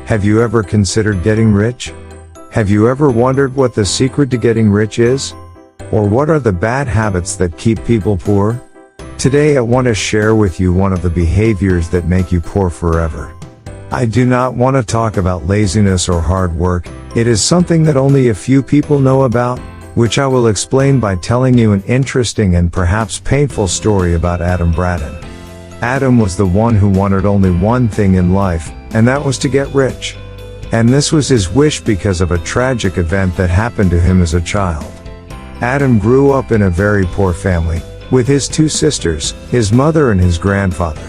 Have you ever considered getting rich? Have you ever wondered what the secret to getting rich is? Or what are the bad habits that keep people poor? Today I want to share with you one of the behaviors that make you poor forever. I do not want to talk about laziness or hard work. It is something that only a few people know about, which I will explain by telling you an interesting and perhaps painful story about Adam Braden. Adam was the one who wanted only one thing in life, and that was to get rich. And this was his wish because of a tragic event that happened to him as a child. Adam grew up in a very poor family, with his two sisters, his mother and his grandfather.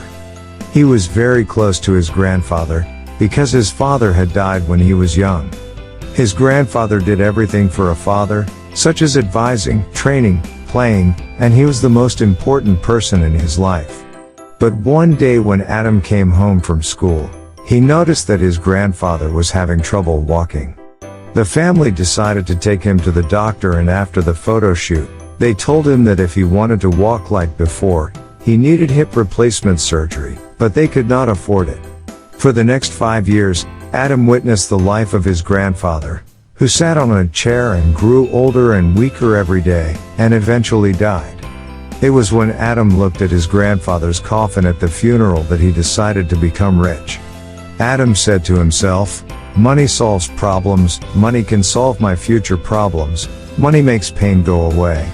He was very close to his grandfather, because his father had died when he was young. His grandfather did everything for a father, such as advising, training, playing, and he was the most important person in his life. But one day when Adam came home from school, he noticed that his grandfather was having trouble walking. The family decided to take him to the doctor, and after the photo shoot, they told him that if he wanted to walk like before, he needed hip replacement surgery, but they could not afford it. For the next 5 years, Adam witnessed the life of his grandfather, who sat on a chair and grew older and weaker every day, and eventually died. It was when Adam looked at his grandfather's coffin at the funeral that he decided to become rich. Adam said to himself, "Money solves problems, money can solve my future problems, money makes pain go away."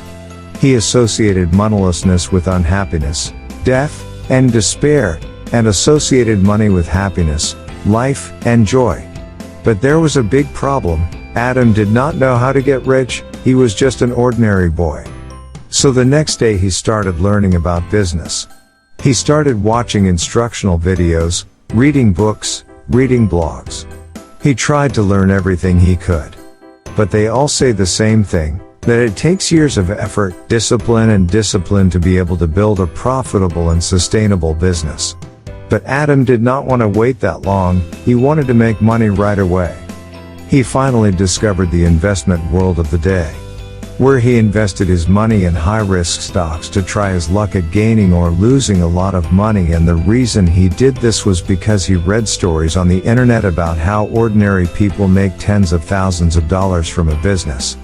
He associated moneylessness with unhappiness, death, and despair, and associated money with happiness, life, and joy. But there was a big problem. Adam did not know how to get rich. He was just an ordinary boy. So the next day he started learning about business. He started watching instructional videos, reading books, reading blogs. He tried to learn everything he could. But they all say the same thing, that it takes years of effort, discipline to be able to build a profitable and sustainable business. But Adam did not want to wait that long. He wanted to make money right away. He finally discovered the investment world of the day, where he invested his money in high-risk stocks to try his luck at gaining or losing a lot of money, and the reason he did this was because he read stories on the internet about how ordinary people make tens of thousands of dollars from a business.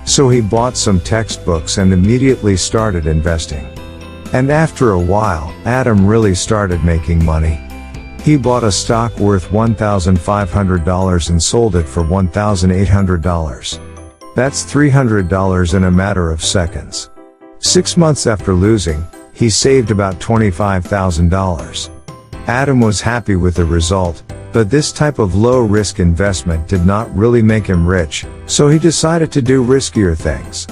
So he bought some textbooks and immediately started investing. And after a while, Adam really started making money. He bought a stock worth $1,500 and sold it for $1,800. That's $300 in a matter of seconds. 6 months after losing, he saved about $25,000. Adam was happy with the result, but this type of low-risk investment did not really make him rich, so he decided to do riskier things.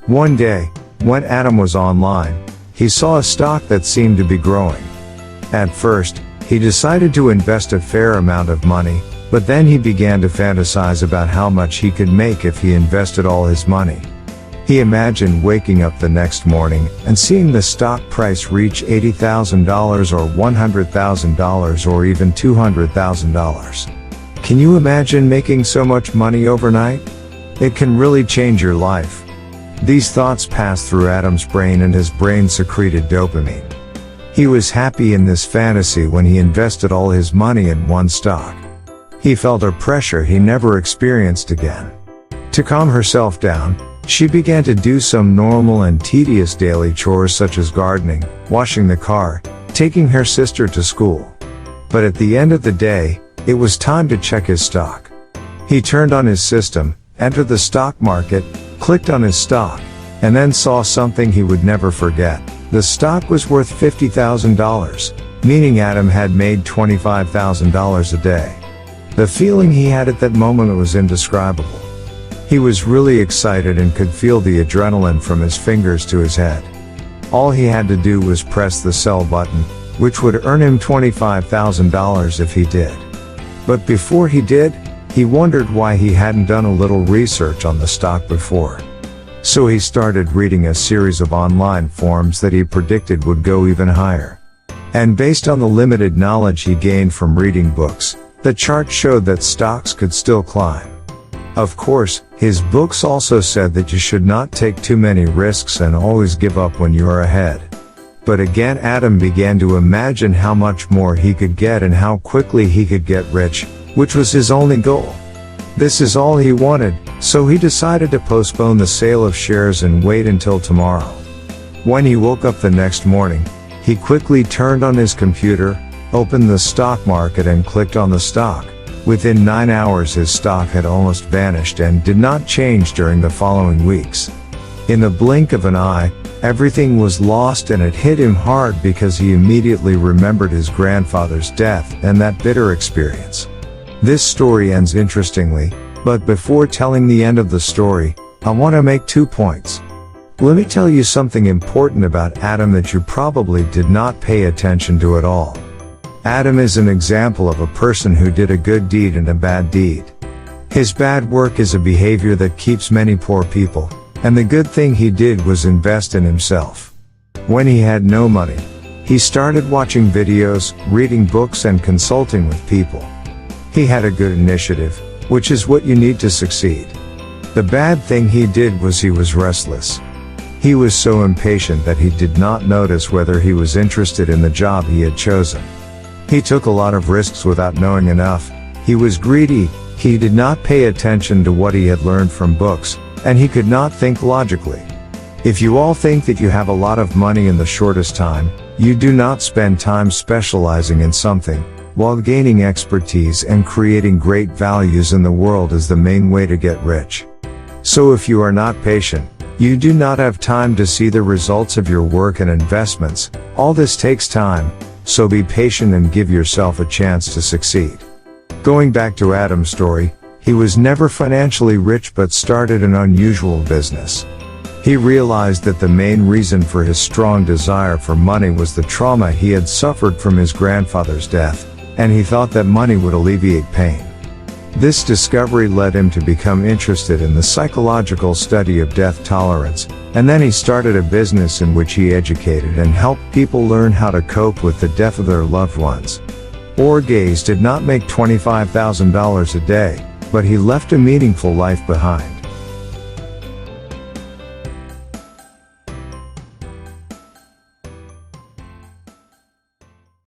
One day, when Adam was online, he saw a stock that seemed to be growing. At first, he decided to invest a fair amount of money, but then he began to fantasize about how much he could make if he invested all his money. He imagined waking up the next morning and seeing the stock price reach $80,000 or $100,000 or even $200,000. Can you imagine making so much money overnight? It can really change your life. These thoughts passed through Adam's brain, and his brain secreted dopamine. He was happy in this fantasy when he invested all his money in one stock. He felt a pressure he never experienced again. To calm herself down, she began to do some normal and tedious daily chores such as gardening, washing the car, taking her sister to school. But at the end of the day, it was time to check his stock. He turned on his system, entered the stock market, clicked on his stock, and then saw something he would never forget. The stock was worth $50,000, meaning Adam had made $25,000 a day. The feeling he had at that moment was indescribable. He was really excited and could feel the adrenaline from his fingers to his head. All he had to do was press the sell button, which would earn him $25,000 if he did. But before he did, he wondered why he hadn't done a little research on the stock before. So he started reading a series of online forums that he predicted would go even higher. And based on the limited knowledge he gained from reading books, the chart showed that stocks could still climb. Of course, his books also said that you should not take too many risks and always give up when you are ahead. But again Adam began to imagine how much more he could get and how quickly he could get rich, which was his only goal. This is all he wanted, so he decided to postpone the sale of shares and wait until tomorrow. When he woke up the next morning, he quickly turned on his computer, opened the stock market and clicked on the stock. Within 9 hours his stock had almost vanished and did not change during the following weeks. In the blink of an eye, everything was lost, and it hit him hard because he immediately remembered his grandfather's death and that bitter experience. This story ends interestingly, but before telling the end of the story, I want to make 2 points. Let me tell you something important about Adam that you probably did not pay attention to at all. Adam is an example of a person who did a good deed and a bad deed. His bad work is a behavior that keeps many poor people, and the good thing he did was invest in himself. When he had no money, he started watching videos, reading books and consulting with people. He had a good initiative, which is what you need to succeed. The bad thing he did was he was restless. He was so impatient that he did not notice whether he was interested in the job he had chosen. He took a lot of risks without knowing enough. He was greedy, he did not pay attention to what he had learned from books, and he could not think logically. If you all think that you have a lot of money in the shortest time, you do not spend time specializing in something, while gaining expertise and creating great values in the world is the main way to get rich. So if you are not patient, you do not have time to see the results of your work and investments. All this takes time, so be patient and give yourself a chance to succeed. Going back to Adam's story, he was never financially rich but started an unusual business. He realized that the main reason for his strong desire for money was the trauma he had suffered from his grandfather's death, and he thought that money would alleviate pain. This discovery led him to become interested in the psychological study of death tolerance, and then he started a business in which he educated and helped people learn how to cope with the death of their loved ones. Orgaz did not make $25,000 a day, but he left a meaningful life behind.